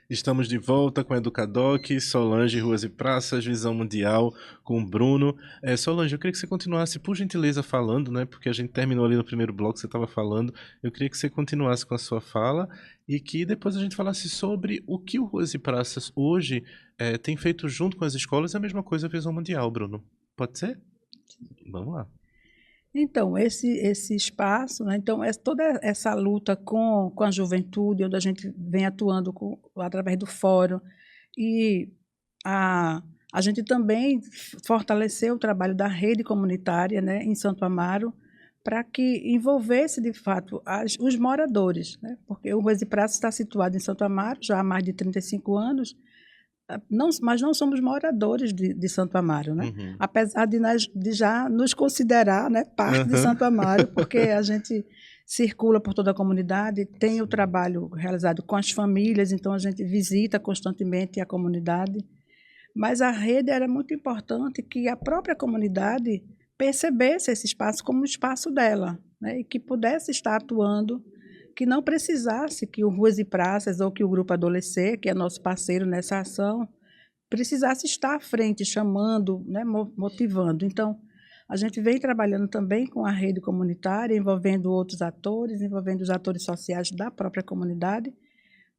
Estamos de volta com a Educadoc, Solange, Ruas e Praças, Visão Mundial, com o Bruno. Solange, eu queria que você continuasse, por gentileza, falando, né? Porque a gente terminou ali no primeiro bloco, você estava falando. Eu queria que você continuasse com a sua fala e que depois a gente falasse sobre o que o Ruas e Praças hoje tem feito junto com as escolas, é a mesma coisa a Visão Mundial, Bruno. Pode ser? Vamos lá. Então, esse espaço, né, então, toda essa luta com a juventude, onde a gente vem atuando através do fórum, e a gente também fortaleceu o trabalho da rede comunitária, né, em Santo Amaro, para que envolvesse, de fato, os moradores, né, porque o Ruas e Praças está situado em Santo Amaro já há mais de 35 anos, não, mas não somos moradores de Santo Amaro, né? Uhum. Apesar de já nos considerar, né, parte de Aham. Santo Amaro, porque a gente circula por toda a comunidade, tem o Sim. trabalho realizado com as famílias, então a gente visita constantemente a comunidade. Mas a rede era muito importante que a própria comunidade percebesse esse espaço como um espaço dela, né, e que pudesse estar atuando, que não precisasse que o Ruas e Praças ou que o Grupo Adolescer, que é nosso parceiro nessa ação, precisasse estar à frente, chamando, né, motivando. Então, a gente vem trabalhando também com a rede comunitária, envolvendo outros atores, envolvendo os atores sociais da própria comunidade,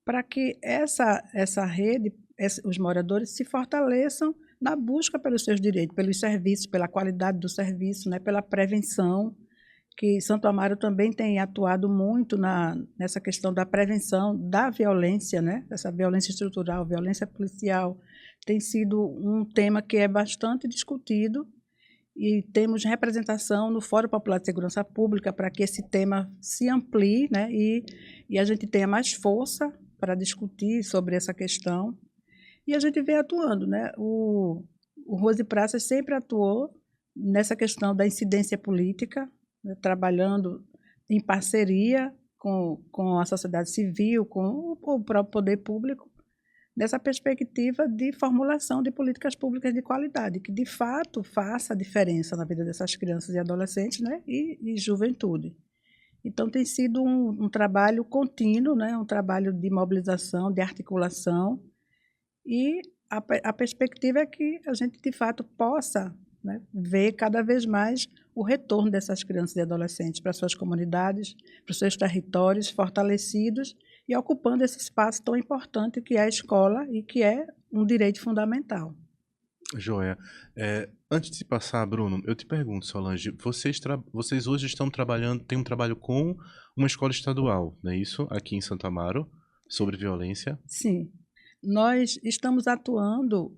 para que essa rede, os moradores se fortaleçam na busca pelos seus direitos, pelos serviços, pela qualidade do serviço, né, pela prevenção, que Santo Amaro também tem atuado muito nessa questão da prevenção da violência, né, essa violência estrutural, violência policial, tem sido um tema que é bastante discutido e temos representação no Fórum Popular de Segurança Pública para que esse tema se amplie, né, e a gente tenha mais força para discutir sobre essa questão. E a gente vem atuando, né? O Ruas e Praças sempre atuou nessa questão da incidência política, né, trabalhando em parceria com a sociedade civil, com o próprio poder público, nessa perspectiva de formulação de políticas públicas de qualidade, que de fato faça a diferença na vida dessas crianças e adolescentes, né, e juventude. Então, tem sido um trabalho contínuo, né, um trabalho de mobilização, de articulação, e a perspectiva é que a gente, de fato, possa, né, ver cada vez mais o retorno dessas crianças e adolescentes para suas comunidades, para os seus territórios fortalecidos e ocupando esse espaço tão importante que é a escola e que é um direito fundamental. Joia. Antes de passar, Bruno, eu te pergunto, Solange, vocês hoje estão trabalhando, têm um trabalho com uma escola estadual, não é isso? Aqui em Santo Amaro, sobre violência. Sim, nós estamos atuando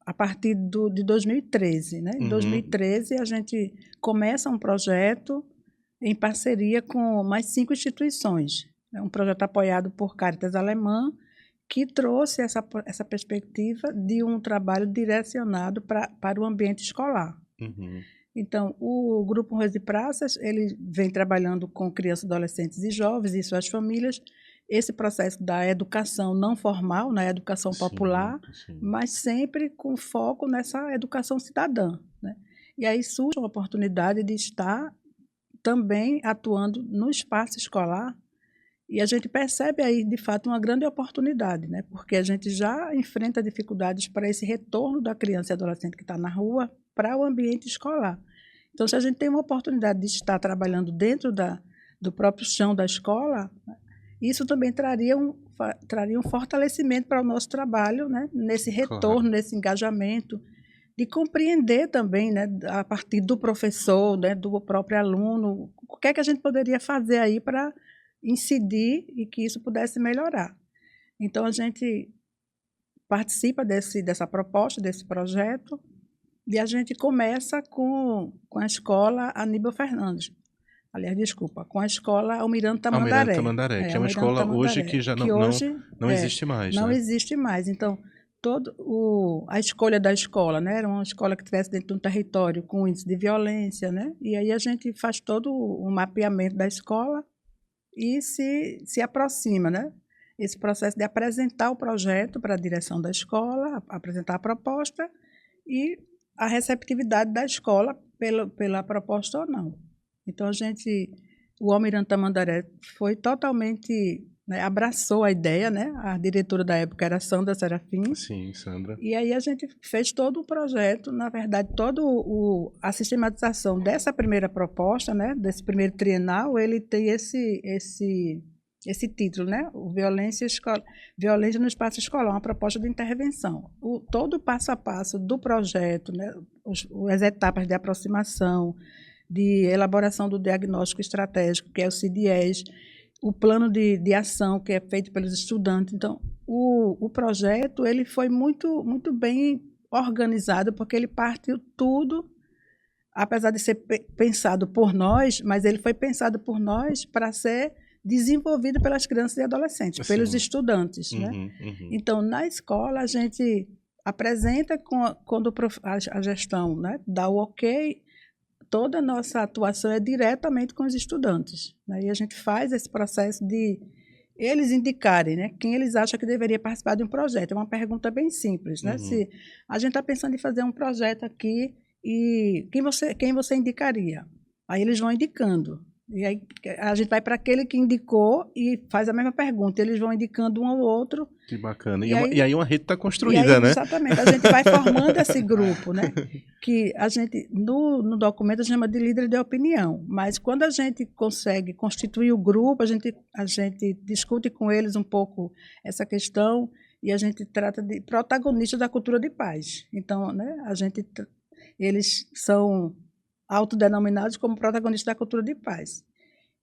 a partir de 2013, né? Em Uhum, 2013, a gente começa um projeto em parceria com mais 5 instituições. É um projeto apoiado por Caritas Alemã, que trouxe essa perspectiva de um trabalho direcionado para o ambiente escolar. uhum, Então, o Grupo Ruas e Praças, ele vem trabalhando com crianças, adolescentes e jovens e suas famílias, esse processo da educação não formal, na educação sim, popular, sim. mas sempre com foco nessa educação cidadã, né? E aí surge uma oportunidade de estar também atuando no espaço escolar e a gente percebe aí, de fato, uma grande oportunidade, né? Porque a gente já enfrenta dificuldades para esse retorno da criança e adolescente que está na rua para o ambiente escolar. Então, se a gente tem uma oportunidade de estar trabalhando dentro do próprio chão da escola, né, isso também traria um fortalecimento para o nosso trabalho, né, nesse Claro. retorno, nesse engajamento, de compreender também, né, a partir do professor, né, do próprio aluno, o que é que a gente poderia fazer aí para incidir e que isso pudesse melhorar. Então, a gente participa dessa proposta, desse projeto, e a gente começa com a escola Aníbal Fernandes. Aliás, desculpa, com a escola Almirante Almirante Tamandaré. Tamandaré, que é uma Almirante escola hoje Tamandaré, que já que hoje não existe mais, não né? existe mais. Então, a escolha da escola, né, era uma escola que estivesse dentro de um território com índice de violência, né, e aí a gente faz todo o mapeamento da escola e se aproxima, né, esse processo de apresentar o projeto para a direção da escola, apresentar a proposta e a receptividade da escola pela proposta ou não. Então, o Almirante Tamandaré foi totalmente né, abraçou a ideia, né? A diretora da época era Sandra Serafim. Sim, Sandra. E aí a gente fez todo o projeto, na verdade, a sistematização dessa primeira proposta, né, desse primeiro trienal, ele tem esse título, né, o Violência no Espaço Escolar, uma proposta de intervenção. Todo o passo a passo do projeto, né, as etapas de aproximação, de elaboração do diagnóstico estratégico, que é o CIDIES, o plano de ação que é feito pelos estudantes. Então, o projeto ele foi muito, muito bem organizado, porque ele partiu tudo, apesar de ser pensado por nós, mas ele foi pensado por nós para ser desenvolvido pelas crianças e adolescentes, Assim. pelos estudantes. Né? Então, na escola, a gente apresenta quando a gestão, né, dá o ok, toda a nossa atuação é diretamente com os estudantes. Né? E a gente faz esse processo de eles indicarem, né, quem eles acham que deveria participar de um projeto. É uma pergunta bem simples. Né? Se a gente está pensando em fazer um projeto aqui, e quem você indicaria? Aí eles vão indicando. E aí a gente vai para aquele que indicou e faz a mesma pergunta. Eles vão indicando um ao outro. Que bacana. E aí uma rede está construída, né? Exatamente. A gente vai formando esse grupo, né? Que a gente, no documento, chama de líder de opinião. Mas quando a gente consegue constituir o grupo, a gente discute com eles um pouco essa questão e a gente trata de protagonistas da cultura de paz. Então, né, eles são autodenominados como protagonistas da cultura de paz.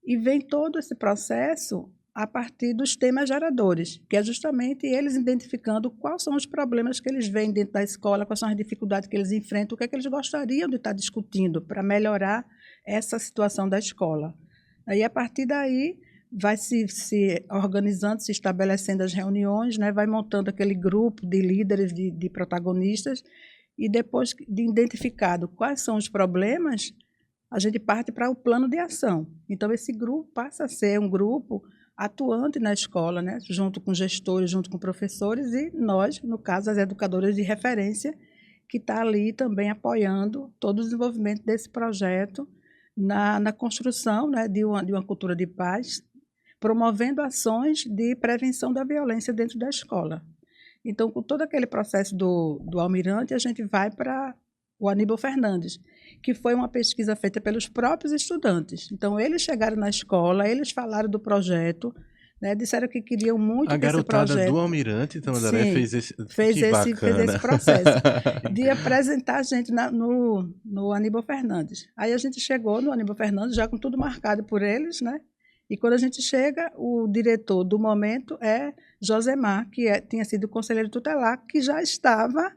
E vem todo esse processo a partir dos temas geradores, que é justamente eles identificando quais são os problemas que eles veem dentro da escola, quais são as dificuldades que eles enfrentam, o que é que eles gostariam de estar discutindo para melhorar essa situação da escola. Aí, a partir daí, vai se organizando, se estabelecendo as reuniões, né, vai montando aquele grupo de líderes, de protagonistas, e depois de identificado quais são os problemas, a gente parte para o plano de ação. Então, esse grupo passa a ser um grupo atuante na escola, né? Junto com gestores, junto com professores e nós, no caso, as educadoras de referência, que está ali também apoiando todo o desenvolvimento desse projeto na construção, né, de uma cultura de paz, promovendo ações de prevenção da violência dentro da escola. Então, com todo aquele processo do Almirante, a gente vai para o Aníbal Fernandes, que foi uma pesquisa feita pelos próprios estudantes. Então, eles chegaram na escola, eles falaram do projeto, né, disseram que queriam muito que esse projeto... A garotada do Almirante, então, André, fez esse processo de apresentar a gente no Aníbal Fernandes. Aí a gente chegou no Aníbal Fernandes, já com tudo marcado por eles, né? E quando a gente chega, o diretor do momento é Josemar, que tinha sido conselheiro tutelar, que já estava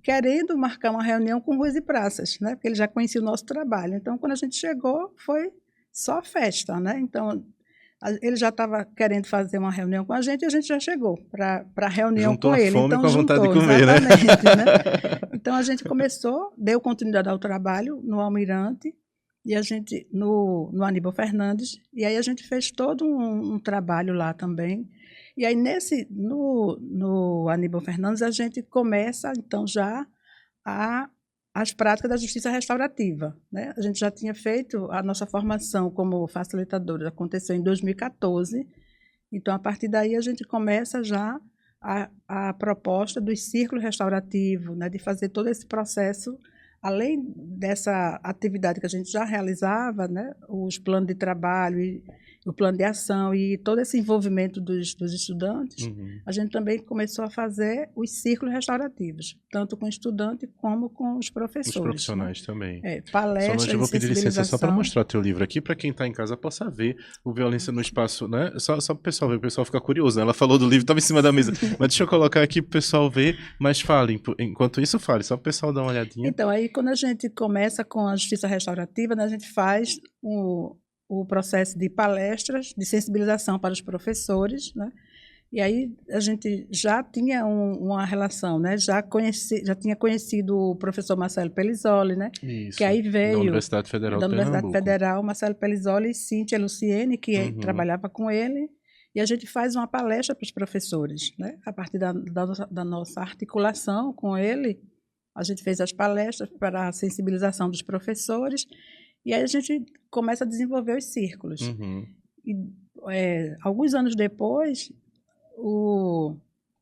querendo marcar uma reunião com Ruas e Praças, né? Porque ele já conhecia o nosso trabalho. Então, quando a gente chegou, foi só festa, né? Então, ele já estava querendo fazer uma reunião com a gente e a gente já chegou para a reunião juntou com a ele. Fome então, com a vontade de comer, exatamente, né? Então, a gente começou, deu continuidade ao trabalho no Almirante, e a gente no Aníbal Fernandes, e aí a gente fez todo um trabalho lá também. E aí no Aníbal Fernandes a gente começa então já as práticas da justiça restaurativa, né? A gente já tinha feito a nossa formação como facilitadora, aconteceu em 2014. Então, a partir daí a gente começa já a proposta dos círculos restaurativos, né, de fazer todo esse processo. Além dessa atividade que a gente já realizava, né, os planos de trabalho, e o plano de ação e todo esse envolvimento dos estudantes, a gente também começou a fazer os círculos restaurativos, tanto com o estudante como com os professores. Os profissionais, né? Também. Palestras, Solange, eu vou pedir licença só para mostrar teu livro aqui, para quem está em casa possa ver o Violência no Espaço, né? Só para o pessoal ver, o pessoal fica curioso, né? Ela falou do livro, estava em cima da mesa, mas deixa eu colocar aqui para o pessoal ver, mas fale, enquanto isso fale, só para o pessoal dar uma olhadinha. Então, aí quando a gente começa com a justiça restaurativa, né, a gente faz o processo de palestras, de sensibilização para os professores, né? E aí a gente já tinha uma relação, né? Já tinha conhecido o professor Marcelo Pelizoli, né? Isso, que aí veio da Universidade Federal da de Universidade Pernambuco. Federal, Marcelo Pelizoli e Cíntia Luciene, que trabalhava com ele, e a gente faz uma palestra para os professores, né? A partir da nossa articulação com ele, a gente fez as palestras para a sensibilização dos professores, e aí a gente começa a desenvolver os círculos. E alguns anos depois,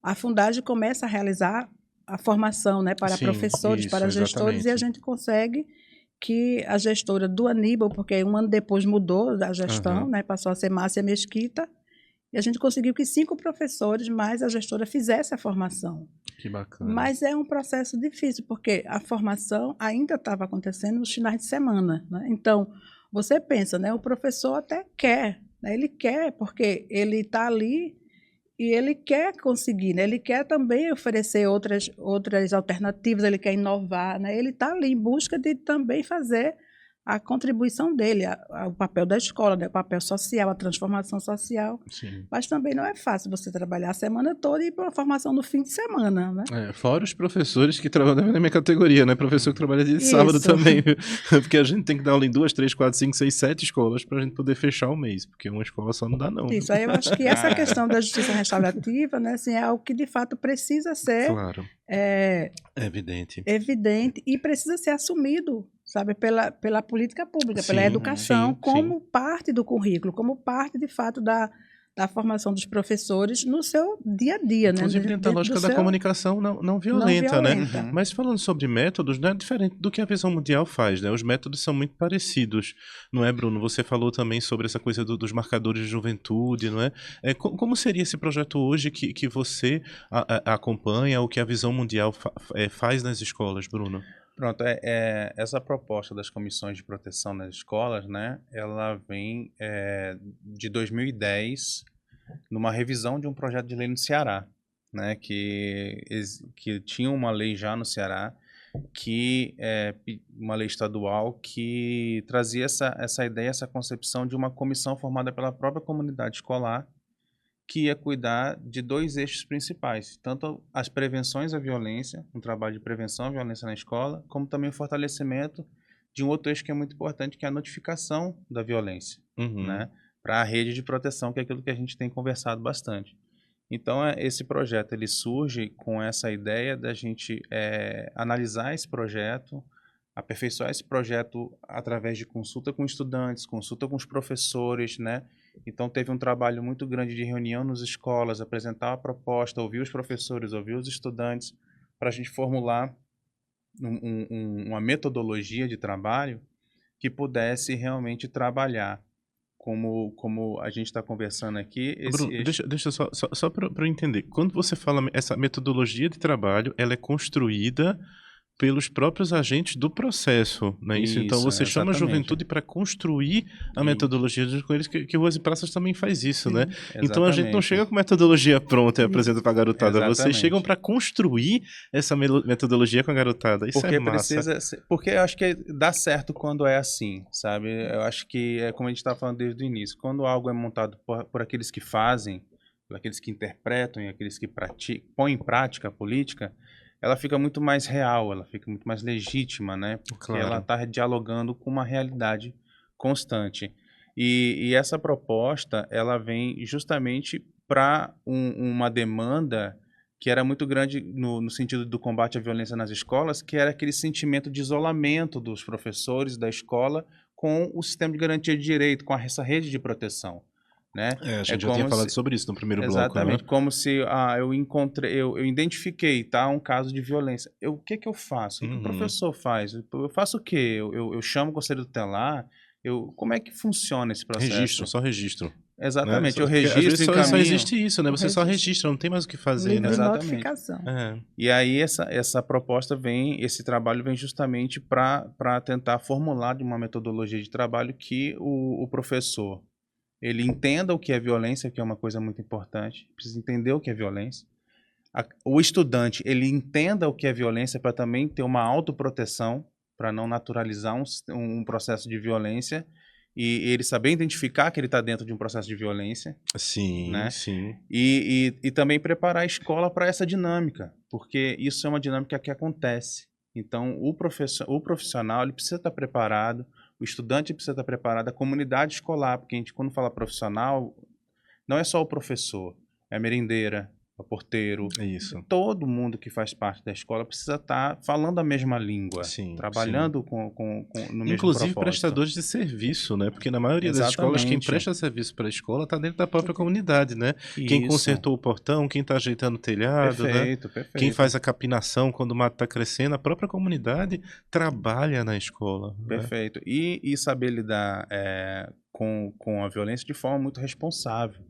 a Fundagem começa a realizar a formação, né, para Sim, professores, isso, para gestores, e a exatamente. gente consegue que a gestora do Aníbal, porque um ano depois mudou a gestão, Aham, né, passou a ser Márcia Mesquita, e a gente conseguiu que 5 professores mais a gestora fizesse a formação. que bacana. Mas é um processo difícil, porque a formação ainda estava acontecendo nos finais de semana, né? Então, você pensa, né, o professor até quer, né, ele quer, porque ele está ali e ele quer conseguir, né? Ele quer também oferecer outras alternativas, ele quer inovar, né? Ele está ali em busca de também fazer a contribuição dele, o papel da escola, né? O papel social, a transformação social. Sim. Mas também não é fácil você trabalhar a semana toda e ir para uma formação no fim de semana, né? Fora os professores que trabalham na minha categoria, né? Professor que trabalha dia de sábado Isso. também, viu? Porque a gente tem que dar aula em 2, 3, 4, 5, 6, 7 escolas pra gente poder fechar o mês, porque uma escola só não dá não, viu? Isso, aí eu acho que essa questão da justiça restaurativa, né, assim, é algo que de fato precisa ser Claro, é, é evidente. evidente e precisa ser assumido, sabe, pela política pública, pela Sim, educação, sim, sim. como parte do currículo, como parte de fato da formação dos professores no seu dia a dia, né, Inclusive dentro da dentro do lógica da seu comunicação não não violenta, né? violenta. Mas falando sobre métodos, não é diferente do que a visão mundial faz, né? Os métodos são muito parecidos, não é, Bruno? Você falou também sobre essa coisa dos marcadores de juventude, não é? Como seria esse projeto hoje que você acompanha, ou que a visão mundial faz nas escolas, Bruno? Pronto, essa proposta das comissões de proteção nas escolas, né, ela vem de 2010, numa revisão de um projeto de lei no Ceará, né, que tinha uma lei já no Ceará, uma lei estadual que trazia essa ideia, essa concepção de uma comissão formada pela própria comunidade escolar, que ia cuidar de 2 eixos principais, tanto as prevenções à violência, um trabalho de prevenção à violência na escola, como também o fortalecimento de um outro eixo que é muito importante, que é a notificação da violência, Uhum. né, para a rede de proteção, que é aquilo que a gente tem conversado bastante. Então, esse projeto ele surge com essa ideia da gente analisar esse projeto, aperfeiçoar esse projeto através de consulta com estudantes, consulta com os professores, né? Então, teve um trabalho muito grande de reunião nas escolas, apresentar a proposta, ouvir os professores, ouvir os estudantes, para a gente formular uma metodologia de trabalho que pudesse realmente trabalhar, como a gente está conversando aqui, Bruno, esse deixa só para eu entender. Quando você fala essa metodologia de trabalho, ela é construída pelos próprios agentes do processo, não é isso? Então Isso, você chama a exatamente. juventude para construir a Isso, metodologia com eles, que o Ruas e Praças também faz isso, né? Sim, Então a gente não exatamente. chega com metodologia pronta e apresenta isso. para a garotada, vocês chegam Exatamente. para construir essa metodologia com a garotada. Isso é massa. Porque eu acho que dá certo quando é assim, sabe? Eu acho que é como a gente está falando desde o início. Quando algo é montado por aqueles que fazem, por aqueles que interpretam e aqueles que põem em prática a política, ela fica muito mais real, ela fica muito mais legítima, né? Porque ela Claro. está dialogando com uma realidade constante. E essa proposta, ela vem justamente para uma demanda que era muito grande no sentido do combate à violência nas escolas, que era aquele sentimento de isolamento dos professores da escola com o sistema de garantia de direito, com essa rede de proteção, né? A É gente já tinha como falado se, sobre isso no primeiro bloco, né? exatamente, como se eu identifiquei, tá, um caso de violência. O que eu faço? O que o Uhum. professor faz? Eu faço o quê? Eu chamo o conselho tutelar? Como é que funciona esse Registro, processo? só registro. Né? Exatamente, eu Porque às vezes registro, só encaminho, existe isso, né? eu Você só registro. registra, não tem mais o que fazer, Livre de né? Exatamente. notificação. É. E aí essa proposta esse trabalho vem justamente para tentar formular de uma metodologia de trabalho que o professor ele entenda o que é violência, que é uma coisa muito importante, precisa entender o que é violência. O estudante ele entenda o que é violência para também ter uma autoproteção, para não naturalizar um processo de violência e ele saber identificar que ele está dentro de um processo de violência, Sim, né? sim. E também preparar a escola para essa dinâmica, porque isso é uma dinâmica que acontece. Então, o profissional ele precisa estar preparado, o estudante precisa estar preparado, a comunidade escolar, porque a gente, quando fala profissional, não é só o professor, é a merendeira, ao porteiro. Isso. Todo mundo que faz parte da escola precisa estar falando a mesma língua, Sim, trabalhando no mesmo inclusive propósito. prestadores de serviço, né? Porque na maioria das escolas, quem Exatamente. presta serviço para a escola está dentro da própria comunidade, né? Quem Isso. consertou o portão, quem está ajeitando o telhado, né? Perfeito, perfeito. Quem faz a capinação quando o mato está crescendo, a própria comunidade trabalha na escola. Né? Perfeito. E saber lidar com a violência de forma muito responsável.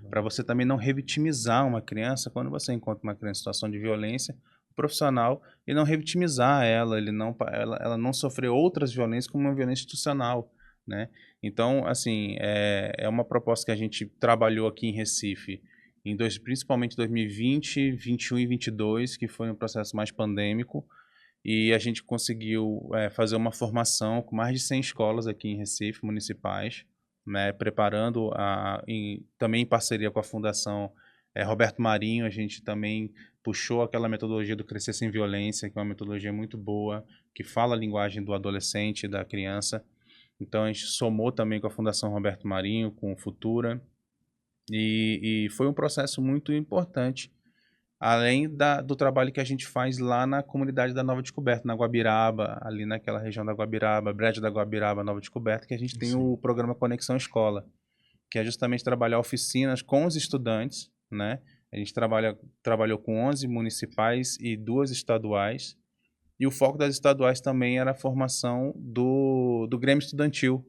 Para você também não revitimizar uma criança quando você encontra uma criança em situação de violência, o profissional, e não revitimizar ela, ela não sofrer outras violências como uma violência institucional, né? Então, assim, é uma proposta que a gente trabalhou aqui em Recife, principalmente 2020, 2021 e 2022, que foi um processo mais pandêmico, e a gente conseguiu fazer uma formação com mais de 100 escolas aqui em Recife, municipais, né, preparando, também em parceria com a Fundação Roberto Marinho, a gente também puxou aquela metodologia do Crescer Sem Violência, que é uma metodologia muito boa, que fala a linguagem do adolescente e da criança. Então a gente somou também com a Fundação Roberto Marinho, com o Futura, e foi um processo muito importante, além do trabalho que a gente faz lá na comunidade da Nova Descoberta, na Guabiraba, ali naquela região da Guabiraba, Brejo da Guabiraba, Nova Descoberta, que a gente tem Sim. o programa Conexão Escola, que é justamente trabalhar oficinas com os estudantes, né? A gente trabalhou com 11 municipais e 2 estaduais, e o foco das estaduais também era a formação do Grêmio Estudantil,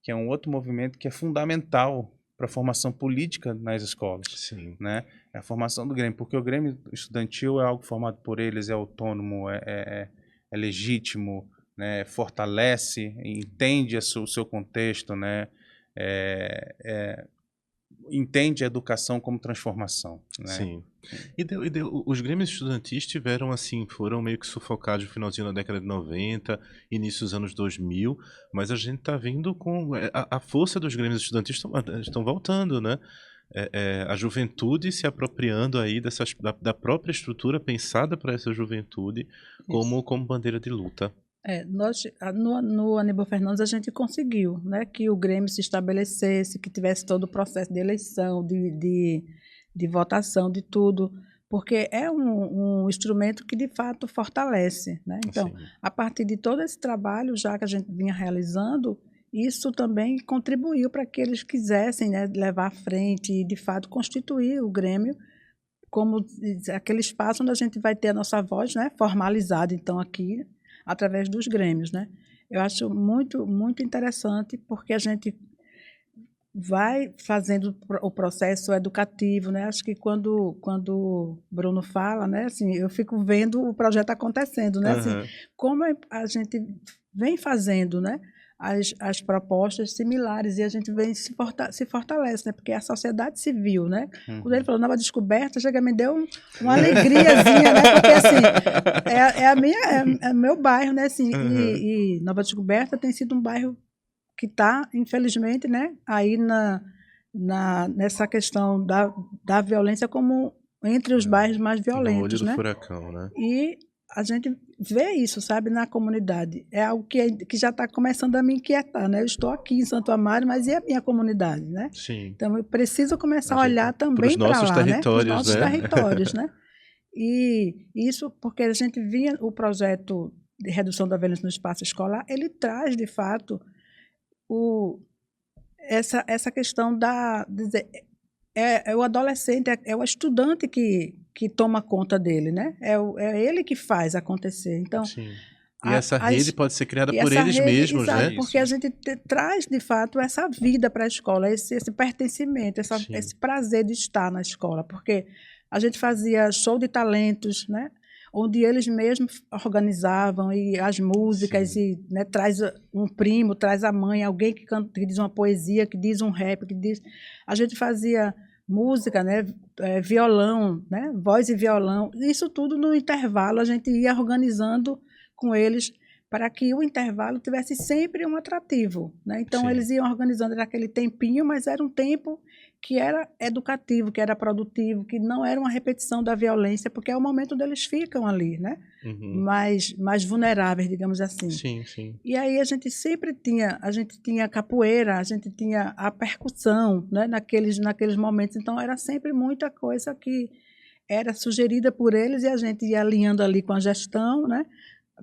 que é um outro movimento que é fundamental para a formação política nas escolas. Sim. Né? É a formação do Grêmio, porque o Grêmio Estudantil é algo formado por eles, é autônomo, é legítimo, né? Fortalece, entende o seu contexto, né? Entende a educação como transformação. Né? Sim. Os grêmios estudantis tiveram assim, foram meio que sufocados no finalzinho da década de 90, início dos anos 2000, mas a gente está vendo com a força dos grêmios estudantis estão voltando, né? A juventude se apropriando aí da própria estrutura pensada para essa juventude como bandeira de luta. No Aníbal Fernandes a gente conseguiu, né, que o Grêmio se estabelecesse, que tivesse todo o processo de eleição, de votação, de tudo, porque é um instrumento que de fato fortalece. Né? Então, sim, a partir de todo esse trabalho já que a gente vinha realizando, isso também contribuiu para que eles quisessem, né, levar à frente e de fato constituir o Grêmio como aquele espaço onde a gente vai ter a nossa voz, né, formalizada, então, aqui, através dos grêmios. Né? Eu acho muito, muito interessante, porque a gente vai fazendo o processo educativo. Né? Acho que quando o Bruno fala, né, assim, eu fico vendo o projeto acontecendo, né? Assim, como a gente vem fazendo, né, as propostas similares, e a gente vem se fortalece, né? Porque a sociedade civil, né? Quando ele falou Nova Descoberta, já me deu uma alegriazinha, né? Porque assim, é meu bairro, né? Assim, e Nova Descoberta tem sido um bairro que está, infelizmente, né, aí nessa questão da violência como entre os bairros mais violentos. No olho do né? furacão, né? E a gente vê isso, sabe, na comunidade. É algo que já está começando a me inquietar, né? Eu estou aqui em Santo Amaro, mas e a minha comunidade, né? Sim. Então, eu preciso começar a olhar também para lá, né? Para os nossos territórios, né? E isso porque a gente via o projeto de redução da violência no espaço escolar, ele traz, de fato, essa questão o adolescente, é o estudante que toma conta dele, né? É ele que faz acontecer. Então, sim. E essa rede pode ser criada por eles rede, mesmos, exato, né? Porque a gente traz, de fato, essa vida para a escola, esse pertencimento, esse prazer de estar na escola. Porque a gente fazia show de talentos, né? Onde eles mesmos organizavam, e as músicas, sim, e, né, traz um primo, traz a mãe, alguém que diz uma poesia, que diz um rap, que diz... A gente fazia música, né, violão, né, voz e violão, isso tudo no intervalo, a gente ia organizando com eles para que o intervalo tivesse sempre um atrativo. Né? Então, sim, eles iam organizando naquele tempinho, mas era um tempo que era educativo, que era produtivo, que não era uma repetição da violência, porque é o momento onde eles ficam ali, né? Mais vulneráveis, digamos assim. Sim, sim. E aí a gente sempre tinha capoeira, a gente tinha a percussão, né? naqueles momentos. Então, era sempre muita coisa que era sugerida por eles e a gente ia alinhando ali com a gestão, né?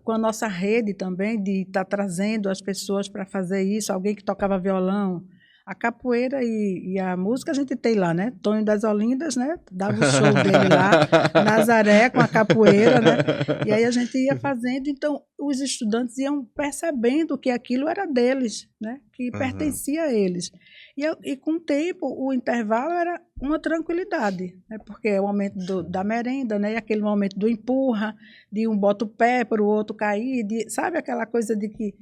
Com a nossa rede também, de estar trazendo as pessoas para fazer isso, alguém que tocava violão. A capoeira e a música a gente tem lá, né? Tonho das Olindas, né? Dava o show dele lá, Nazaré com a capoeira, né? E aí a gente ia fazendo, então os estudantes iam percebendo que aquilo era deles, né? Que pertencia a eles. E com o tempo, o intervalo era uma tranquilidade, né? Porque é o momento da merenda, né? E aquele momento do empurra, de um bota o pé para o outro cair, sabe aquela coisa de que,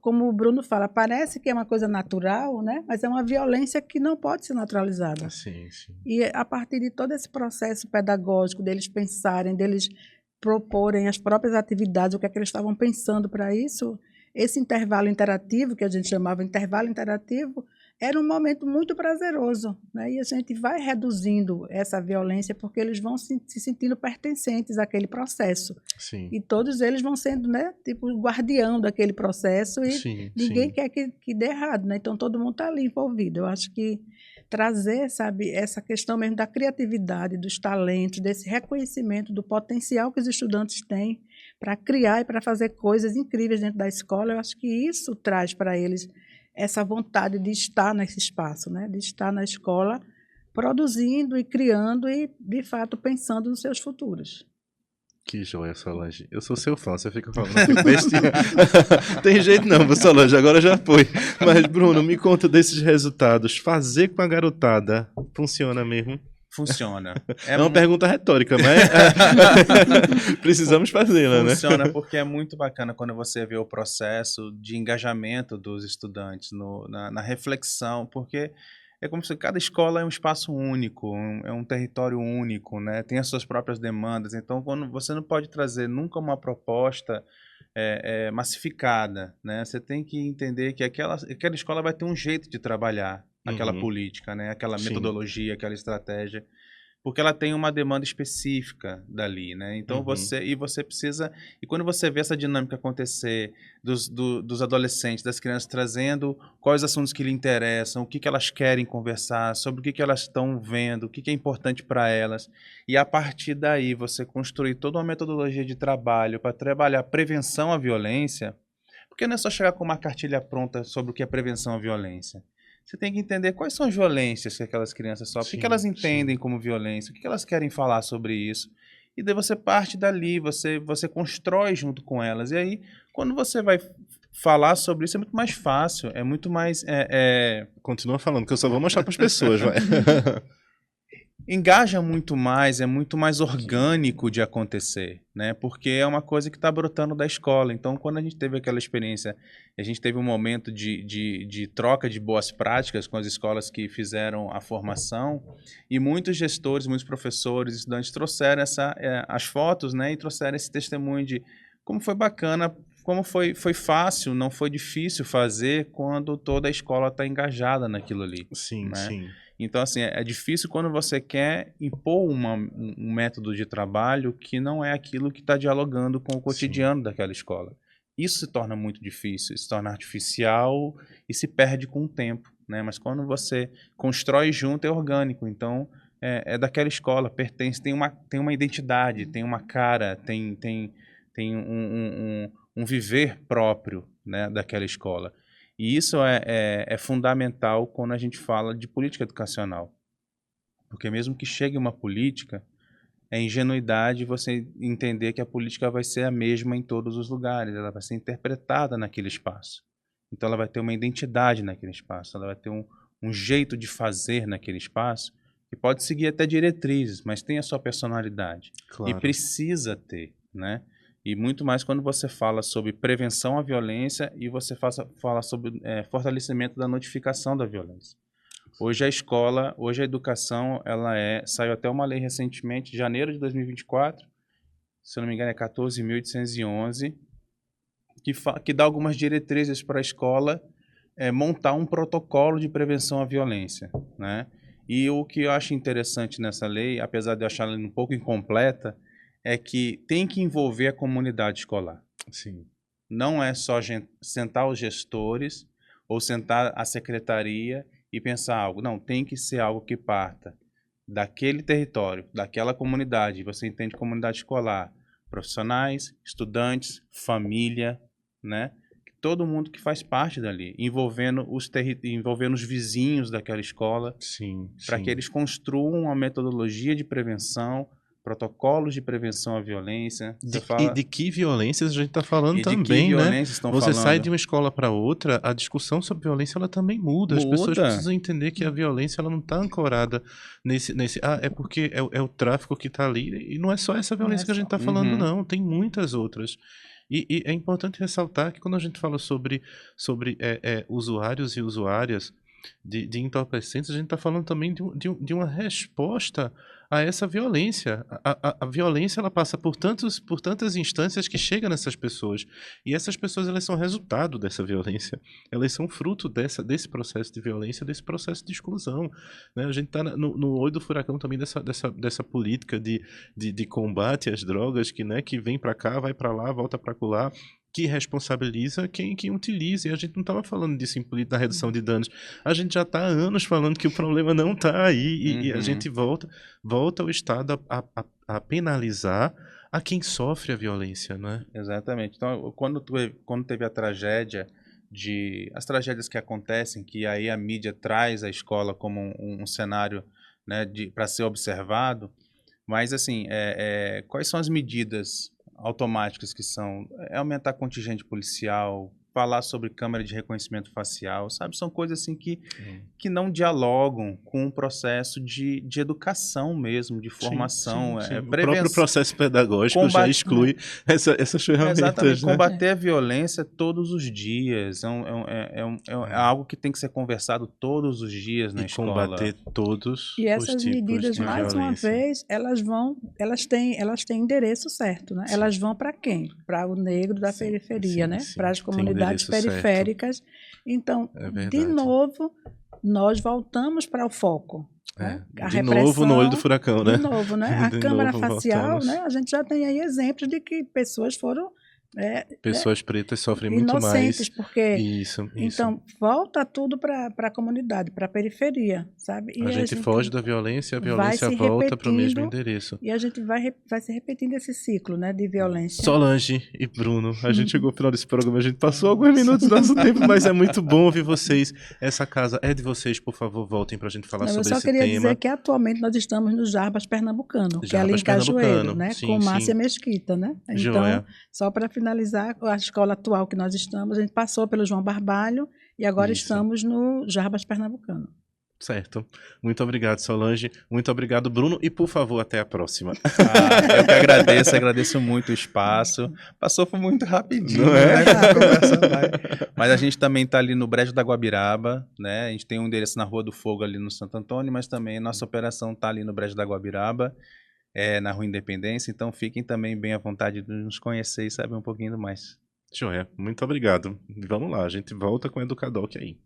como o Bruno fala, parece que é uma coisa natural, né? Mas é uma violência que não pode ser naturalizada. Sim, sim. E a partir de todo esse processo pedagógico, deles pensarem, deles proporem as próprias atividades, o que é que eles estavam pensando para isso, esse intervalo interativo, que a gente chamava intervalo interativo, era um momento muito prazeroso, né? E a gente vai reduzindo essa violência porque eles vão se sentindo pertencentes àquele processo. Sim. E todos eles vão sendo, né, tipo, o guardião daquele processo e Sim, ninguém sim. quer que dê errado, né? Então todo mundo está ali envolvido. Eu acho que trazer, sabe, essa questão mesmo da criatividade, dos talentos, desse reconhecimento do potencial que os estudantes têm para criar e para fazer coisas incríveis dentro da escola, eu acho que isso traz para eles essa vontade de estar nesse espaço, né? De estar na escola produzindo e criando e, de fato, pensando nos seus futuros. Que joia, Solange. Eu sou seu fã, você fica falando assim, bestinha. Tem jeito não, Solange, agora já foi. Mas, Bruno, me conta desses resultados. Fazer com a garotada funciona mesmo? Funciona. É uma pergunta retórica, mas precisamos fazê-la, né? Funciona porque é muito bacana quando você vê o processo de engajamento dos estudantes na reflexão, porque é como se cada escola é um espaço único, é um território único, né? Tem as suas próprias demandas. Então, quando você não pode trazer nunca uma proposta massificada, né? Você tem que entender que aquela escola vai ter um jeito de trabalhar aquela política, né? Aquela metodologia, aquela estratégia, porque ela tem uma demanda específica dali, né? Então você precisa, e quando você vê essa dinâmica acontecer dos adolescentes, das crianças trazendo quais assuntos que lhe interessam, o que elas querem conversar, sobre o que elas estão vendo, o que é importante para elas, e a partir daí você construir toda uma metodologia de trabalho para trabalhar prevenção à violência, porque não é só chegar com uma cartilha pronta sobre o que é prevenção à violência. Você tem que entender quais são as violências que aquelas crianças sofrem, o que elas entendem como violência, o que elas querem falar sobre isso. E daí você parte dali, você constrói junto com elas. E aí, quando você vai falar sobre isso, é muito mais fácil, é muito mais... Continua falando, que eu só vou mostrar para as pessoas, vai. Engaja muito mais, é muito mais orgânico de acontecer, né? Porque é uma coisa que está brotando da escola. Então, quando a gente teve aquela experiência, a gente teve um momento de troca de boas práticas com as escolas que fizeram a formação, e muitos gestores, muitos professores, estudantes trouxeram as fotos, né? E trouxeram esse testemunho de como foi bacana, como foi fácil, não foi difícil fazer quando toda a escola está engajada naquilo ali. Sim, né? sim. Então, assim, é difícil quando você quer impor um método de trabalho que não é aquilo que está dialogando com o cotidiano daquela escola. Isso se torna muito difícil, se torna artificial e se perde com o tempo, né? Mas quando você constrói junto, é orgânico. Então, é daquela escola, pertence, tem uma identidade, tem uma cara, tem um viver próprio, né, daquela escola. E isso é fundamental quando a gente fala de política educacional. Porque mesmo que chegue uma política, é ingenuidade você entender que a política vai ser a mesma em todos os lugares, ela vai ser interpretada naquele espaço. Então ela vai ter uma identidade naquele espaço, ela vai ter um jeito de fazer naquele espaço, que pode seguir até diretrizes, mas tem a sua personalidade. Claro. E precisa ter, né? E muito mais quando você fala sobre prevenção à violência e você fala sobre fortalecimento da notificação da violência. Hoje a educação, saiu até uma lei recentemente, em janeiro de 2024, se eu não me engano é 14.811, que dá algumas diretrizes para a escola montar um protocolo de prevenção à violência, né? E o que eu acho interessante nessa lei, apesar de eu achar ela um pouco incompleta, é que tem que envolver a comunidade escolar. Sim. Não é só sentar os gestores ou sentar a secretaria e pensar algo. Não, tem que ser algo que parta daquele território, daquela comunidade, você entende comunidade escolar, profissionais, estudantes, família, né? Todo mundo que faz parte dali, envolvendo os vizinhos daquela escola, Sim, para que sim. eles construam uma metodologia de prevenção, protocolos de prevenção à violência. Você E fala, de que violências a gente está falando e de que também, né? violência estão Você sai de falando? uma escola para outra, a discussão sobre violência ela também muda. As pessoas Muda. precisam entender que a violência ela não está ancorada é porque é o tráfico que está ali. E não é só essa Não é violência que a gente só. está falando, Uhum. não. Tem muitas outras. E é importante ressaltar que quando a gente fala sobre usuários e usuárias de entorpecentes, a gente está falando também de uma resposta a essa violência. A violência ela passa por tantas instâncias que chega nessas pessoas. E essas pessoas elas são resultado dessa violência. Elas são fruto desse processo de violência, desse processo de exclusão. Né? A gente está no olho do furacão também dessa política de combate às drogas que vem para cá, vai para lá, volta para lá, que responsabiliza quem utiliza. E a gente não estava falando disso na redução de danos. A gente já está há anos falando que o problema não está aí e a Uhum. gente volta o Estado a penalizar a quem sofre a violência, né? Exatamente. Então, quando teve a tragédia as tragédias que acontecem, que aí a mídia traz a escola como um cenário, né, para ser observado, mas assim, quais são as medidas automáticas que são? É aumentar contingente policial, falar sobre câmera de reconhecimento facial, sabe? São coisas assim que não dialogam com o processo de educação mesmo, de Sim, sim, formação, sim. O próprio prevenção, processo pedagógico já combate, exclui essas exatamente, ferramentas, né? combater a violência todos os dias. É algo que tem que ser conversado todos os dias na E escola. combater todos E os essas tipos medidas, de mais uma violência. vez, elas têm endereço certo, né? Sim. Elas vão para quem? Para o negro da Sim, periferia, sim, né? sim. Para as Tem comunidades endereço certo. periféricas. Então, É de verdade. novo, nós voltamos para o foco. Né? A De novo no olho do furacão, né? de novo, né? A De câmara novo facial, voltamos. né? A gente já tem aí exemplos de que pessoas foram Pessoas pretas sofrem muito inocentes, mais. porque Isso. então volta tudo para a comunidade, para a periferia, sabe? A E a gente foge gente da violência e a vai violência se volta para o mesmo repetindo endereço. e a gente vai se repetindo esse ciclo, né, de violência. Solange e Bruno, a gente chegou ao final desse programa, a gente passou alguns minutos do nosso tempo, mas é muito bom ouvir vocês. Essa casa é de vocês, por favor, voltem pra gente falar Não, eu sobre só esse queria dizer tema. que atualmente nós estamos no Jarbas Pernambucano, que é ali em Jarbas Cajueiro, Pernambucano, né, sim, com Márcia sim. Mesquita, né? Então, Joia. só para finalizar, a escola atual que nós estamos, a gente passou pelo João Barbalho e agora Isso. estamos no Jarbas Pernambucano. Certo. Muito obrigado, Solange. Muito obrigado, Bruno. E, por favor, até a próxima. Eu que agradeço muito o espaço. Foi muito rapidinho, Não é? né? A conversa vai. Mas a gente também está ali no Brejo da Guabiraba, né? A gente tem um endereço na Rua do Fogo ali no Santo Antônio, mas também nossa operação está ali no Brejo da Guabiraba, na Rua Independência. Então fiquem também bem à vontade de nos conhecer e saber um pouquinho mais. Joia. Muito obrigado. Vamos lá, a gente volta com o Educadoc aí.